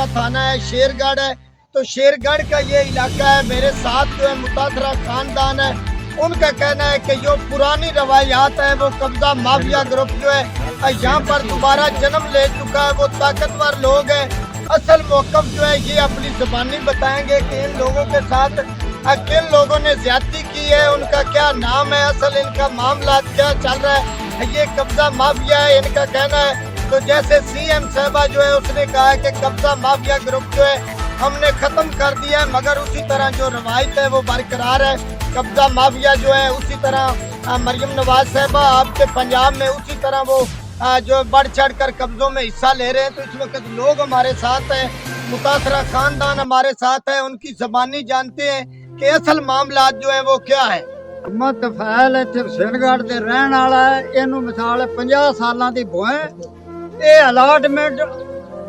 थाना है, शेरगढ़ है। तो शेरगढ़ का ये इलाका है, मेरे साथ जो है मुतासरा खानदान है। उनका कहना है कि जो पुरानी रवायात है वो कब्जा माफिया ग्रुप जो है यहाँ पर दोबारा जन्म ले चुका है। वो ताकतवर लोग हैं। असल मौकफ जो है ये अपनी जुबानी बताएंगे कि इन लोगों के साथ किन लोगों ने ज्यादती की है, उनका क्या नाम है, असल इनका मामला क्या चल रहा है। ये कब्जा माफिया है इनका कहना है। तो जैसे सीएम साहबा जो है उसने कहा है कि कब्जा माफिया ग्रुप जो है हमने खत्म कर दिया है, मगर उसी तरह जो रवायत है वो बरकरार है। कब्जा माफिया जो है उसी तरह मरियम नवाज साहबा आपके पंजाब में उसी तरह वो जो बढ़ चढ़ कर कब्जों में हिस्सा ले रहे हैं। तो इस वक्त लोग हमारे साथ हैं, मुतासरा खानदान हमारे साथ है, उनकी जबानी जानते हैं कि असल मामला जो है वो क्या है। मोहम्मद तफैल इत्थे शेरगढ़ दे रहन वाला है। इहनूं मिसाल 50 सालां दी भोए ये अलाटमेंट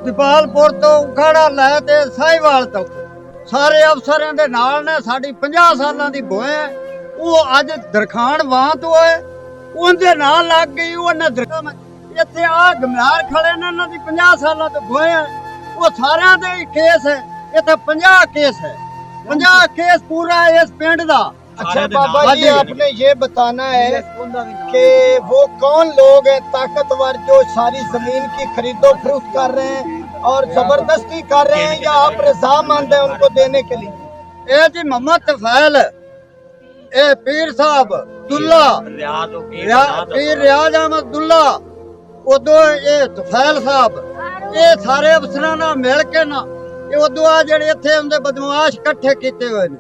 दीपालपुर तो उखाड़ा लै ते साहिवाल तक सारे अफसरां दे नाल ने। साडी 50 सालां दी भोए वो अज दरखान वां तो है उनदे नाल लग गई। उन्हें इत्थे आ घमियार खड़े ने, इन्हां दी 50 सालां तो भोए वो सारियां दे केस है। इत्थे 50 केस है, 50 केस पूरा इस पिंड दा। अच्छा बाबा जी, आपने ये बताना है कि वो कौन लोग हैं ताकतवर जो सारी जमीन की खरीदो फरोख्त कर रहे हैं और जबरदस्ती कर रहे हैं, या आप रजामंद हैं उनको देने के लिए? ए जी मोहम्मद तफैल, ए पीर साहब दुल्ला, पीर रियाज अहमद दुल्ला, उदो ये तफैल साहब, ये सारे अफसरां नाल मिल के ना उदो आ जेड़े इत्थे उनदे बदमाश इकट्ठे कीते हुए ने,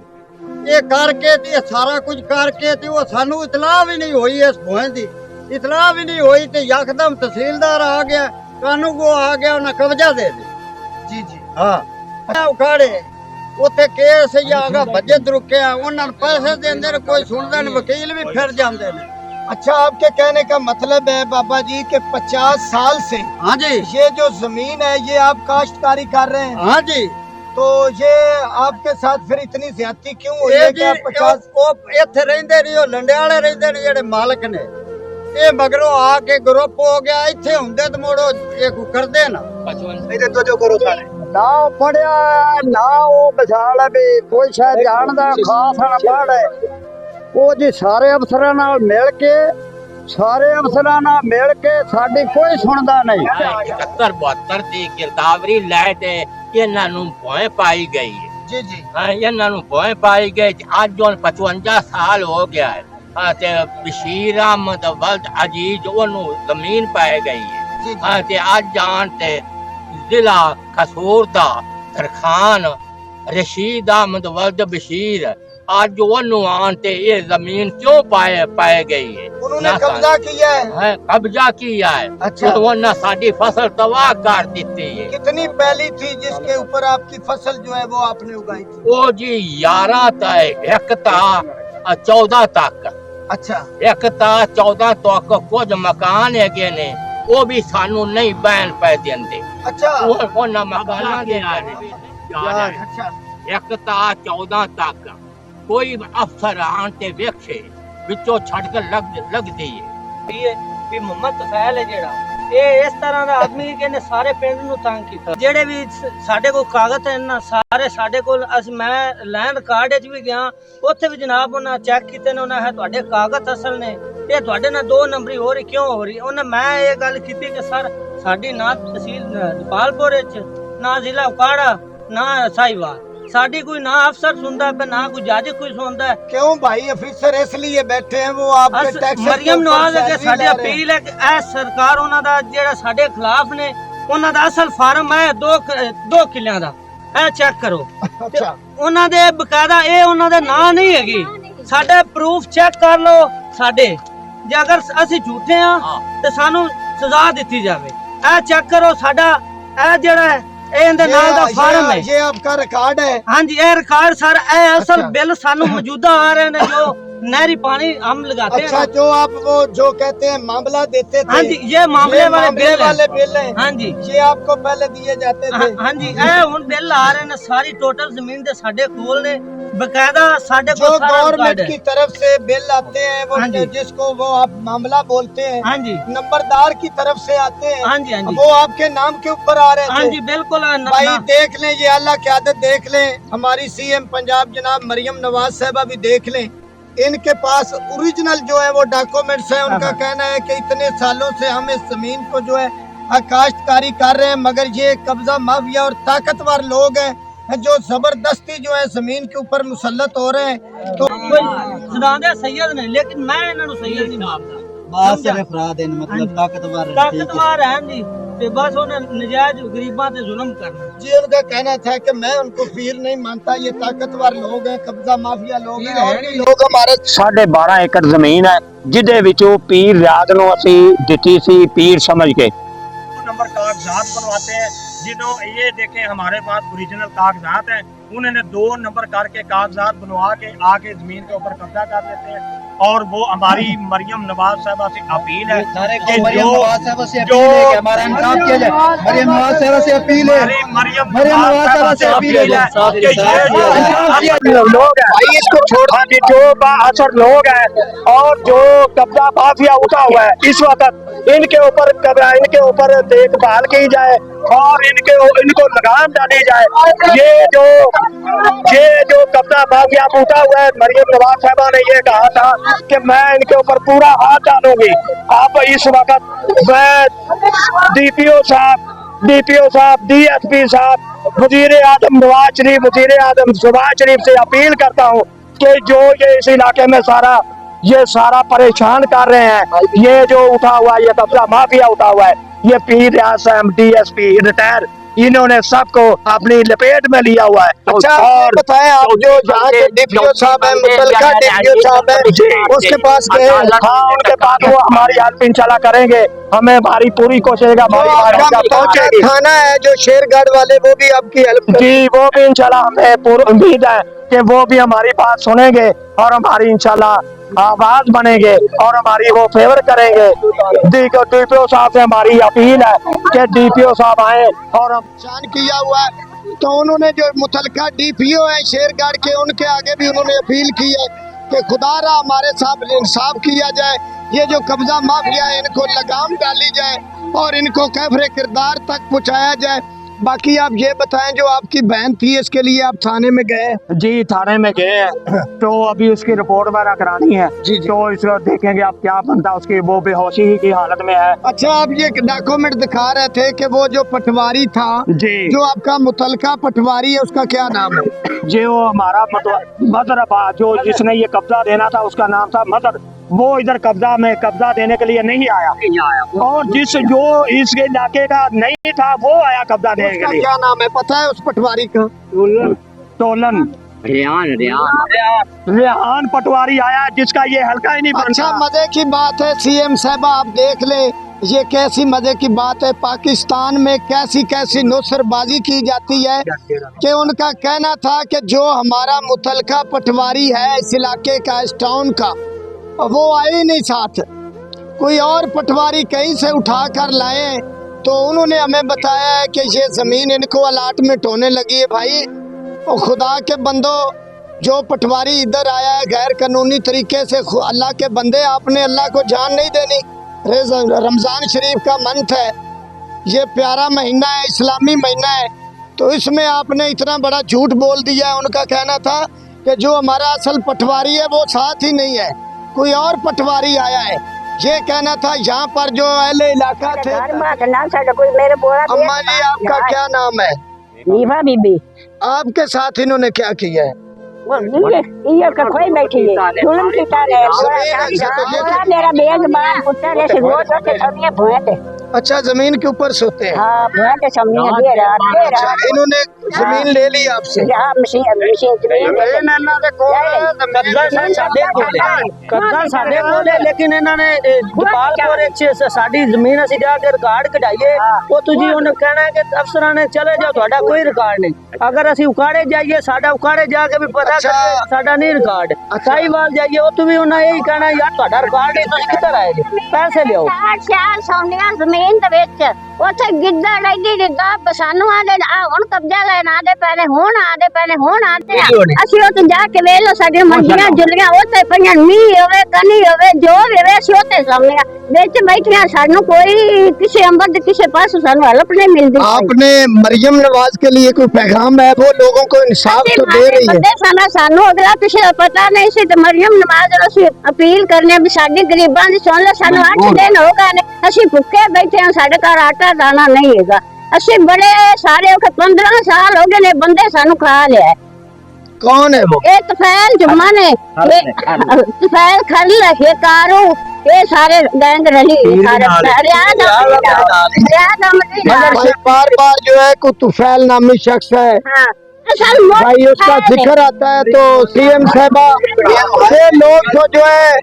ये करके ते सारा कुछ करके ते वो सानू इतलाह भी नहीं हुई। इस भोए दी इतलाह भी नहीं हुई ते यकदम तहसीलदार आ गया, कानू को आ गया, उन्हें कब्जा दे दे। जी जी हाँ उखाड़े उत्थे केस आगा बजट रुके, उन्होंने पैसे देंदे ने, कोई सुनदा नहीं, वकील भी फिर जाते हैं। अच्छा, आपके कहने का मतलब है बाबा जी कि 50 साल से हाँ जी ये जो जमीन है ये आप काश्तकारी कर रहे हैं? हाँ जी। तो ये आपके साथ फिर इतनी ज्यादती क्यों हुई है कि आप 50 इत्थे रहिंदे नहीं, लंडियाले रहिंदे ने जेड़े मालक ने, ये मगरों आके ग्रुप हो गया। इत्थे हुंदे ते मोड़ो ये करदे ना तो जो करो सारे ना पढ़िया ना वो बचाल भी कोई शायद जानदा खास ना पढ़े। वो जी सारे अफसरां नाल मिल के, सारे अफसरां नाल मिल के साडी कोई सुनदा नहीं। 71-72 दी गिरदावरी लै ते इन्हां नूं भोए पाई गई है। जी जी हाँ, इन्हां नूं भोए पाई गई। अज हुण 55 साल हो गया है। हाँ, ते बशीर अहमद वल्द अजीज ओनू जमीन पाई गई है। हाँ, ते अज जान ते जिला कसूर दा तरखान रशीद अहमद वल्द बशीर आज ओनू आन ते ये जमीन क्यों पाए गई है? उन्होंने कब्जा किया है। कब्जा किया है। अच्छा, वरना साडी फसल तबाह कर दी है। कितनी पहली थी जिसके ऊपर आपकी फसल जो है वो आपने उगाई थी? वो जी 11 तक, 1 ता 14 तक। अच्छा, 1 ता 14 तक कुछ मकान है ने, वो भी सानू नहीं बैन पे देंदे। अच्छा, वो ना मकान दे अच्छा 1 ता 14 तक कोई अफसर आन ते वेखे विचों छड़ के लग दी है। भी मोहम्मद तफैल है जेड़ा ये इस तरह का आदमी कि ने सारे पिंड नूं तंग कीता। जेड़े भी साडे कोल कागज है ना सारे साडे कोल, मैं लैंड रिकार्ड च भी गया, उत्थे भी जनाब उन्हें चेक कीते ने, उन्हें तुहाडे कागज असल ने, ये तुहाडे नाल 2 नंबरी हो रही क्यों हो रही? उन्हें मैं ये गल कीती कि सर साडी ना तहसील दीपालपुर च ना जिला उकाड़ा ना साहिवाल, साडी कोई ना अफसर सुनता पे ना कोई जज कोई सुनता है। क्यों भाई? अफसर इसलिए बैठे हैं वो आपके टैक्स मरियम नवाज के साडी अपील है कि ए सरकार उन्हां दा जेड़ा साडे खिलाफ ने उन्हां दा असल फार्म है 2 किल्लियां दा, ए चेक करो। अच्छा, उन्हां दे बकायदा ए उन्हां दे नां नहीं हैगी, साडे प्रूफ चेक कर लो साडे, जे अगर असि झूठे हां ते सानू सजा दित्ती जावे। ए चेक करो साडा ए जेड़ा फार्म है, ये आपका रिकॉर्ड है? हाँ जी, ये रिकॉर्ड सर, ए असल बिल सानू मौजूदा आ रहे ने जो नहरी पानी हम लगाते अच्छा, हैं। जो आप वो जो कहते हैं मामला देते थे, हाँ जी, ये मामले वाले बिल वाले बिल हैं, हाँ जी, ये आपको पहले दिए जाते थे? हाँ जी, ਹੁਣ ਬਿੱਲ ਆ ਰਹੇ ਨੇ ਸਾਰੀ ਟੋਟਲ ਜ਼ਮੀਨ ਦੇ ਸਾਡੇ ਕੋਲ ਨੇ बकायदा साढ़े जो गवर्नमेंट की तरफ से बिल आते हैं वो जिसको वो आप मामला बोलते हैं, हाँ जी, नंबरदार की तरफ से आते हैं, हाँ जी, हाँ जी, वो आपके नाम के ऊपर आ रहे थे? हाँ जी बिल्कुल। भाई देख लें, ये अल्लाह की आदत देख लें, हमारी सीएम पंजाब जनाब मरियम नवाज साहबा भी देख लें, इनके पास ओरिजिनल जो है वो डॉक्यूमेंट्स है। उनका कहना है कि इतने सालों से हम इस जमीन को जो है काश्तकारी कर रहे हैं, मगर ये कब्जा माफिया और ताकतवर लोग हैं जो जबरदस्ती जो है जमीन के ऊपर मुसल्लत हो रहे हैं। तो सुनादे सैयद ने, लेकिन मैं इन्होंने सैयद नहीं मानता। बात सिर्फ अफराद हैं, मतलब ताकतवर हैं जी, ते बस उन्हें नजायज गरीबां पे जुल्म करना। जी, उनका कहना था कि मैं उनको पीर नहीं मानता, ये ताकतवर लोग हैं, कब्जा माफिया लोग हैं, और भी लोग हमारे 12.5 ਏਕੜ ਜ਼ਮੀਨ ਹੈ ਜਿਹਦੇ ਵਿੱਚੋਂ ਪੀਰ ਰਿਆਦ ਨੂੰ ਅਸੀਂ ਦਿੱਤੀ ਸੀ ਪੀਰ समझ के। नंबर कागजात बनवाते हैं, जिन्हों ये देखें हमारे पास ओरिजिनल कागजात हैं, उन्होंने 2 नंबर करके कागजात बनवा के आके जमीन के ऊपर कब्जा कर लेते हैं। और वो हमारी मरियम नवाज साहबा से अपील है कि मरियम नवाज साहबा से अपील है कि हमारा इंसाफ किया जाए। मरियम नवाज साहबा से अपील है, मरियम नवाज साहबा से अपील है कि लोग हैं इसको छोड़ दी, जो बाअसर लोग हैं और जो कब्जा माफिया उठा हुआ है इस वक्त, इनके ऊपर देखभाल की जाए और इनको लगाम डाली जाए। ये जो कब्जा माफिया उठा हुआ है, मरियम नवाज साहबा ने ये कहा था कि मैं इनके ऊपर पूरा हाथ डालूंगी। आप इस वक्त मैं डीपीओ साहब, डीएसपी साहब, वजीर आजम नवाज शरीफ, वजीर आजम शहबाज शरीफ से अपील करता हूँ कि जो ये इस इलाके में ये सारा परेशान कर रहे हैं, ये जो उठा हुआ है, ये कब्जा माफिया उठा हुआ है, ये पीर रियासत डीएसपी रिटायर, इन्होंने सबको अपनी लपेट में लिया हुआ है। अच्छा, और बताएं आप जो यहाँ के डीपीओ साहब हैं, मुतल्लिका डीपीओ साहब हैं, उसके पास गए? हाँ, उनके पास वो हमारी हेल्प इंशाल्लाह करेंगे, हमें हमारी पूरी कोशिश पहुंचेगी। थाना है जो शेरगढ़ वाले, वो भी आपकी हेल्प जी, वो भी इंशाल्लाह हमें पूरी उम्मीद है कि वो भी हमारी बात सुनेंगे और हमारी इंशाल्लाह आवाज बनेंगे और हमारी वो फेवर करेंगे। डीपीओ साहब से हमारी अपील है कि डीपीओ साहब आए और हम पहचान किया हुआ है, तो उन्होंने जो मुतल्लिका डीपीओ है शेरगढ़ के, उनके आगे भी उन्होंने अपील की है कि खुदारा हमारे साथ इंसाफ किया जाए, ये जो कब्जा माफिया है इनको लगाम डाली जाए और इनको कैफरे किरदार तक पहुँचाया जाए। बाकी आप ये बताएं, जो आपकी बहन थी इसके लिए आप थाने में गए? जी, थाने में गए हैं, तो अभी उसकी रिपोर्ट वगैरह करानी है। जी। तो इसको देखेंगे आप क्या बनता, उसकी वो बेहोशी की हालत में है। अच्छा, आप ये डॉक्यूमेंट दिखा रहे थे कि वो जो पटवारी था, जी, जो आपका मुतल्लिका पटवारी है, उसका क्या नाम है? जी, वो हमारा मदर, जो जिसने ये कब्जा देना था उसका नाम था मदर। वो इधर कब्जा देने के लिए नहीं आया, और जो इस इलाके का नहीं था वो आया कब्जा देने के लिए। क्या नाम है पता है उस पटवारी का? टोलन रेहान पटवारी आया, जिसका ये हल्का ही नहीं बनता। अच्छा, मजे की बात है सीएम साहबा, आप देख ले, ये कैसी मजे की बात है। पाकिस्तान में कैसी नुसरबाजी की जाती है कि उनका कहना था कि जो हमारा मुतल्लिका पटवारी है इस इलाके का, इस टाउन का, वो आए ही नहीं साथ, कोई और पटवारी कहीं से उठा कर लाए। तो उन्होंने हमें बताया है कि ये ज़मीन इनको अलाटमेंट होने लगी है। भाई और खुदा के बंदो, जो पटवारी इधर आया है गैर कानूनी तरीके से, अल्लाह के बंदे, आपने अल्लाह को जान नहीं देनी। रमज़ान शरीफ का मंथ है, ये प्यारा महीना है, इस्लामी महीना है, तो इसमें आपने इतना बड़ा झूठ बोल दिया है। उनका कहना था कि जो हमारा असल पटवारी है वो साथ ही नहीं है, कोई और पटवारी आया है। ये कहना था यहाँ पर जो अहले इलाका थे। अम्मा जी, आपका क्या नाम है? नीमा बीबी। आपके साथ इन्होंने क्या किया है? ये कोई बैठी है, जुल्म की तरह है। मेरा बेग बार पुत्र ऐसे रोज होते सभी भोए थे। अच्छा, जमीन के ऊपर सोते हैं। हाँ भुआ के सामने है दे अच्छा, रहा इन्होंने जमीन ले ली आपसे? यहाँ मशीन मशीन जमीन दे दे। कब्जा ਸਾਡੇ ਕੋਲ ਹੈ ਕब्जा ਸਾਡੇ ਕੋਲ ਹੈ ਲੇਕਿन ਇਹਨਾਂ ਨੇ ਗੋਪਾਲਪੁਰ ਚ ਸਾਡੀ ਜ਼ਮੀਨ ਅਸੀਂ ਜਾ ਕੇ ਰਿਕਾਰਡ ਕਢਾਈਏ ਉਹ ਤੁਸੀਂ ਉਹਨੇ ਕਹਿਣਾ ਹੈ ਕਿ ਅਫਸਰਾਂ ਨੇ ਚਲੇ ਜਾਓ ਤੁਹਾਡਾ ਕੋਈ ਰਿਕਾਰਡ ਨਹੀਂ ਅਗਰ ਅਸੀਂ ਉਕਾੜੇ ਜਾਈਏ ਸਾਡਾ ਉਕਾੜੇ ਜਾ ਕੇ ਵੀ ਪਤਾ ਕਰੀਏ ਸਾਡਾ ਨਹੀਂ ਰਿਕਾਰਡ ਸਾਈਵਾਲ ਜਾਈਏ ਉਹ ਵੀ ਉਹਨਾਂ ਇਹੀ ਕਹਿਣਾ ਯਾਰ ਤੁਹਾਡਾ ਰਿਕਾਰਡ ਨਹੀਂ ਤੁਸੀਂ ਕਿੱਧਰ ਆਏ ਜੀ ਪੈਸੇ ਲਿਓ ਚਾਰ ਸੌਂਦੀਆਂ ਜ਼ਮੀਨ ਦੇ ਵਿੱਚ ਉੱਥੇ ਗਿੱਦੜ ਐਡੀ ਡਿੱਗਾ ਸਾਨੂੰ ਆਦੇ ਹੁਣ ਕਬਜ਼ਾ ਲੈਣ ਆਦੇ ਪਹਿਲੇ ਹੁਣ ਆਦੇ ਅਸੀਂ ਉੱਥੇ ਜਾ ਕੇ ਵੇਖ ਲੋ ਸਾਡੀਆਂ ਮੰਡੀਆਂ ਜੁਲੀਆਂ ਉੱਥੇ ਪਈਆਂ ਮੀਂਹ ਹੋਵੇ ਕਣੀ ਹੋਵੇ ਜੋ ਵੀ ਹੋਵੇ ਅਸੀਂ ਉੱਥੇ ਸਾਹਮਣੇ ਵਿੱਚ ਬੈਠੀਆਂ ਸਾਨੂੰ ਕੋਈ ਕਿਸੇ अंबर ਦੇ ਕਿਸੇ ਪਾਸੋਂ ਸਾਨੂੰ हेल्प नहीं मिलती। आपने मरियम नवाज के लिए कोई पैगाम है? वो लोगों को इंसाफ तो दे रही है। ਸਾਨੂੰ ਅਗਲਾ ਪਿਛੇ ਪਤਾ ਨਹੀਂ ਸੀ ਤੇ ਮਰੀਮ ਨਵਾਜ਼ ਨੂੰ ਅਸੀਂ ਅਪੀਲ ਕਰਨੇ ਵੀ ਸਾਡੀ ਗਰੀਬਾਂ ਦੀ ਸੁਣ ਲੈ ਸਾਨੂੰ 8 ਦਿਨ ਹੋ ਗਏ ਨੇ ਅਸੀਂ ਭੁੱਖੇ ਬੈਠੇ ਹਾਂ ਸਾਡੇ ਘਰ ਆਟਾ ਦਾਣਾ ਨਹੀਂ ਹੈਗਾ ਅਸੀਂ ਬੜੇ ਸਾਰੇ 15 ਸਾਲ ਹੋ ਗਏ ਨੇ ਬੰਦੇ ਸਾਨੂੰ ਖਾ ਲਿਆ। कौन है वो? ये तफैल जुम्मा ने तफैल खल ये कारू ये सारे गैंग रली सारे बार बार जो है कोई तुफैल नामी शख्स है भाई उसका जिक्र आता है तो सीएम साहबा से लोग तो जो है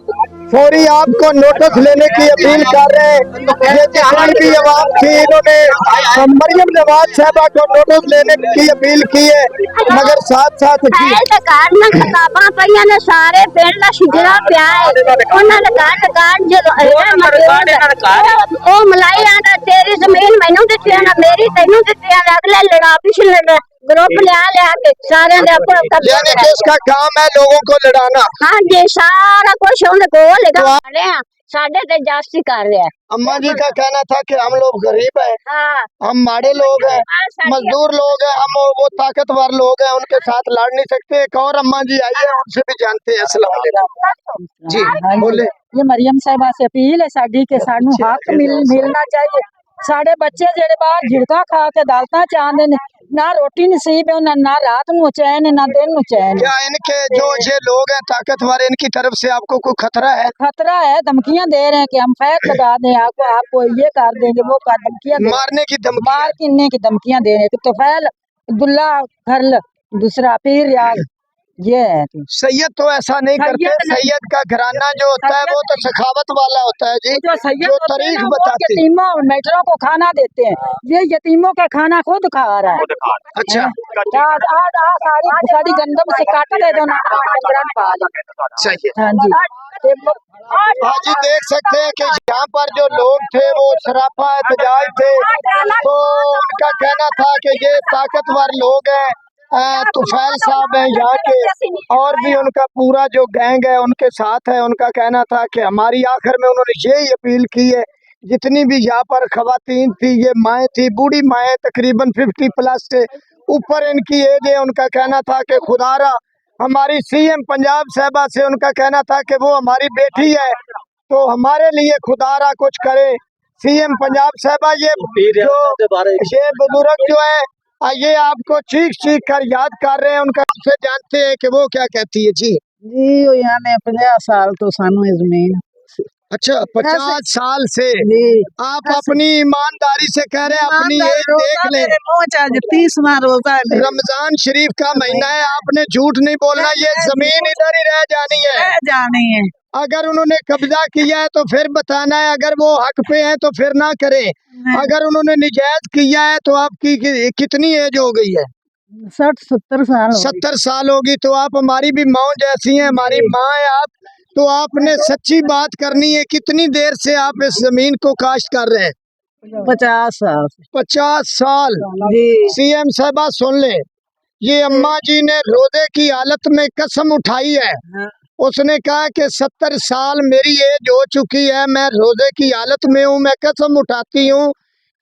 फौरी आपको नोटिस लेने की अपील कर रहे हैं। ये जितनी भी आवाम थी इन्होंने मरियम नवाज साहबा को नोटिस लेने की अपील की है मगर साथ साथ किताबां पईयां ने सारे पिंड दा शिजरा पिया है उन्हां ने काट ओ मलाइयां दा तेरी जमीन मैनू दित्ती ना मेरी तैनू दित्ती अगले लड़ा पिछले ग्रुप लिया के सारे यानी कि उसका काम है लोगों को लड़ाना। हाँ जी सारा कुछ उनके को लगा साढ़े ते जास्ती कर रहे हैं। अम्मा जी का कहना था कि हम लोग गरीब हैं, हाँ। हम माड़े लोग हैं, मजदूर लोग हैं, हम वो ताकतवर लोग हैं, उनके साथ लड़ नहीं सकते। एक और अम्मा जी आई है उनसे भी जानते हैं। अस्सलाम वालेकुम जी, बोले। ये मरियम साहिबा से अपील है साडी के सानू हक मिलना चाहिए। साडे बच्चे जेड़े बाहर झिड़का खा के अदालतां च आंदे ने ना रोटी नसीब है उन्हें ना रात नू चैन ना दिन नू चैन। क्या इनके जो ये लोग हैं ताकतवर इनकी तरफ से आपको कोई खतरा है? खतरा है, धमकियां दे रहे हैं कि हम फैक लगा दें आपको ये कर देंगे वो कर धमकियां मारने की धमकी मारने की धमकियां दे रहे हैं। तो फैल अब्दुल्ला खरल दूसरा पीर रियाज ये है। सैयद तो ऐसा नहीं करते। सैयद का घराना जो होता है वो तो सखावत वाला होता है जी, जो तारीख बताते हैं। यतीमों मेटरों को खाना देते हैं, ये यतीमों का खाना खुद खा रहा है। अच्छा, सारी गंदम से काट दे दो ना। सही हाँ जी हाजी देख सकते हैं कि यहाँ पर जो लोग थे वो सराफा एहतजाज थे तो उनका कहना था कि ये ताकतवर लोग हैं। तुफैल साहब हैं यहाँ के और भी उनका पूरा जो गैंग है उनके साथ है। उनका कहना था कि हमारी आखिर में उन्होंने यही अपील की है जितनी भी यहाँ पर खवातीन थी, ये माएँ थी, बूढ़ी माएँ तकरीबन 50+ से ऊपर इनकी एज है। उनका कहना था कि खुदारा हमारी सीएम पंजाब साहबा से उनका कहना था कि वो हमारी बेटी है तो हमारे लिए खुदारा कुछ करे। सीएम पंजाब साहबा ये बुजुर्ग जो है ये आपको चीख कर याद कर रहे हैं। उनका से जानते हैं कि वो क्या कहती है जी। जी यानी 50 साल तो सानू जमीन। अच्छा 50 साल से आप अपनी ईमानदारी से कह रहे हैं अपनी एज देख लें। 30वां रोजा रमजान शरीफ का महीना है, आपने झूठ नहीं बोलना। ये जमीन इधर ही रह जानी है। अगर उन्होंने कब्जा किया है तो फिर बताना है, अगर वो हक पे है तो फिर ना करें। अगर उन्होंने निजायज किया है तो आपकी कितनी एज हो गई है? 60-70 साल। 70 साल होगी तो आप हमारी भी माँ जैसी हैं, हमारी माँ है आप, तो आपने सच्ची बात करनी है। कितनी देर से आप इस जमीन को काश्त कर रहे हैं? 50 साल। 50 साल सीएम साहबा सुन ले, ये अम्मा जी ने रोजे की हालत में कसम उठाई है। उसने कहा कि 70 साल मेरी एज हो चुकी है, मैं रोजे की हालत में हूँ, मैं कसम उठाती हूँ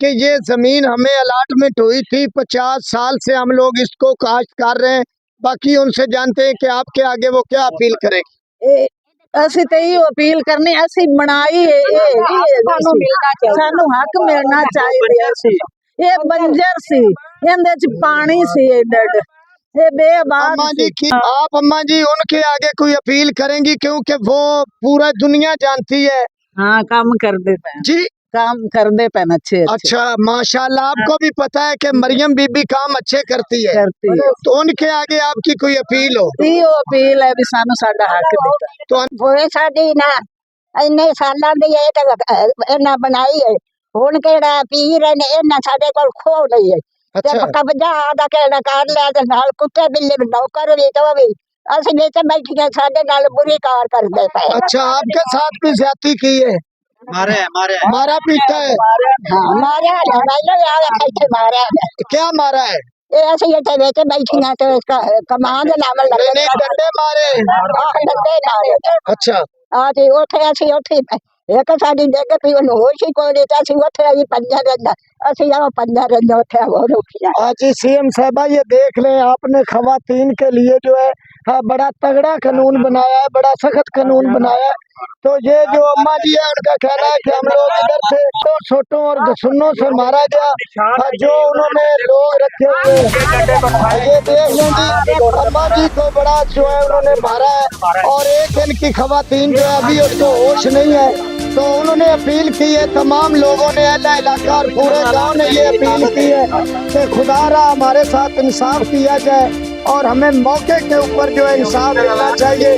कि ये जमीन हमें अलाटमेंट हुई थी। 50 साल से हम लोग इसको काश्त कर रहे हैं। बाकी उनसे जानते हैं कि आपके आगे वो क्या अपील करेगी। ਅਸੀਂ ਤੇ ਇਹ ਅਪੀਲ ਕਰਨੀ ਅਸੀਂ ਬਣਾਈ ਸਾਨੂੰ ਹੱਕ ਮਿਲਣਾ ਚਾਹੀਦਾ ਸੀ। ਇਹ ਬੰਜਰ ਸੀ, ਇਹਦੇ ਚ ਪਾਣੀ ਸੀ ਡੱਡ ये बेबाक। अम्मा जी की आप अम्मा जी उनके आगे कोई अपील करेंगी क्योंकि वो पूरा दुनिया जानती है। हाँ काम कर देते हैं जी, काम कर दे पे अच्छे अच्छा माशाल्लाह, आपको भी पता है कि मरियम बीबी काम अच्छे करती है, करती है। तो उनके आगे आपकी कोई अपील हो? इहो अपील है भी सानू साडा हक दिता तो ਹੋਏ ਸਾਡੀ ਨਾ ਇੰਨੇ ਸਾਲਾਂ ਦੀ ਇਹ ਤਾਂ ਇਹਨਾਂ ਬਣਾਈ ਹੈ ਹੁਣ ਕਿਹੜਾ ਪੀਰ ਨੇ ਇਹਨਾਂ ਸਾਡੇ ਕੋਲ ਖੋ ਲਈ ਹੈ ਤੇ अच्छा ਕਬਜ਼ਾ ਆਦਾ ਕਿਹੜਾ ਕਰ ਲਿਆ ਤੇ ਨਾਲ ਕੁੱਤੇ ਬਿੱਲੇ ਨੌਕਰ ਵੀ ਤੋ ਵੀ ਅਸੀਂ ਵਿੱਚ ਬੈਠੀਆਂ ਸਾਡੇ ਨਾਲ ਬੁਰੀ ਕਾਰ ਕਰਦੇ ਪਏ अच्छा, आपके साथ भी ज्यादती की है? मारा पीटा है? ਹਾਂ ਮਾਰਿਆ ਨਾ ਮੈਨੂੰ ਯਾਦ ਹੈ ਇੱਥੇ ਮਾਰਿਆ क्या मारा है? ਇਹ ਅਸੀਂ ਇੱਥੇ ਵਿੱਚ ਬੈਠੀਆਂ ਤੇ ਕਮਾਨ ਦੇ ਨਾਮ नहीं ਲੱਗੇ नहीं, डंडे मारे? ਡੰਡੇ ਮਾਰੇ अच्छा ਆ ਤੇ ਉੱਥੇ ਅਸੀਂ ਉੱਥੇ ਇੱਕ ਸਾਡੀ ਡਿੱਗ ਪਈ ਉਹਨੂੰ ਹੋਸ਼ ਹੀ ਕੋਈ ਨਹੀਂ ਤਾਂ ਅਸੀਂ ਉੱਥੇ ਅਸੀਂ ਪੰਜਾ ਰਹਿੰਦਾ ਅਸੀਂ ਆਹ ਪੰਜਾ ਰਹਿੰਦਾ ਉੱਥੇ ਹੋਰ ਉੱਠਿਆ आज सीएम साहबा ये देख लें, आपने खवातीन के लिए जो है हाँ बड़ा तगड़ा कानून बनाया है, बड़ा सख्त कानून बनाया है। तो ये जो अम्मा जी है उनका कहना है कि हम लोग इधर से तो छोटों और गसुन्नों से मारा गया, जो उन्होंने लोग रखे हुए ये देख लें जी, अम्मा जी को बड़ा जो है उन्होंने मारा है और एक इनकी खवातीन जो है अभी उसको होश नहीं है। तो उन्होंने अपील की है, तमाम लोगों ने अहले इलाका और पूरे गांव ने ये अपील की है कि खुदारा हमारे साथ इंसाफ किया जाए और हमें मौके के ऊपर जो है इंसाफ मिलना चाहिए।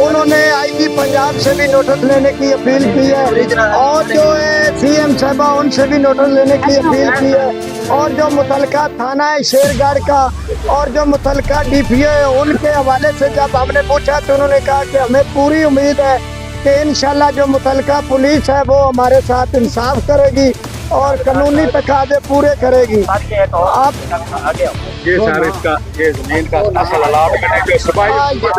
उन्होंने आईजी पंजाब से भी नोटिस लेने की अपील की है और जो है सीएम साहबा उनसे भी नोटिस लेने की अपील की है और जो मुतलका थाना है शेरगढ़ का और जो मुतलका डीपीओ है उनके हवाले से जब हमने पूछा तो उन्होंने कहा कि हमें पूरी उम्मीद है कि इंशाल्लाह जो मुतलका पुलिस है वो हमारे साथ इंसाफ करेगी और कानूनी तकाजे पूरे करेगी। आप ये सर इसका ये जमीन का असल अलाटमेंट जो सफाई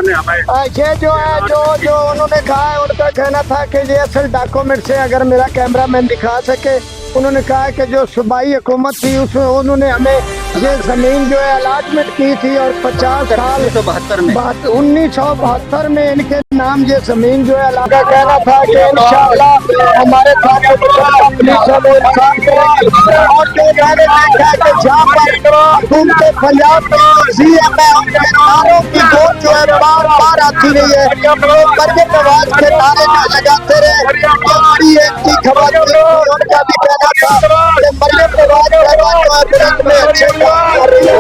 ने हमें ये जो है जो उन्होंने कहा है उनका कहना था कि ये असल डॉक्यूमेंट से अगर मेरा कैमरामैन दिखा सके, उन्होंने कहा कि जो सूबाई हुकूमत थी उसमें उन्होंने हमें ये जमीन जो है अलाटमेंट की थी और 50 साल 1972 में इनके नाम ये जमीन जो है का कहना था कि इंशाअल्लाह हमारे साथ पुलिस वो इंसाफ करेगी और जो मैंने देखा कि जहाँ पर हुकूमत पंजाब सीएम है उनके नारों की वोट जो है बार बार आती रही है, तो मरियम नवाज के नारे जो लगाते रहे तो बड़ी एक की खबर उनका भी कहना था कि मरियम नवाज में अच्छे काम कर रही है।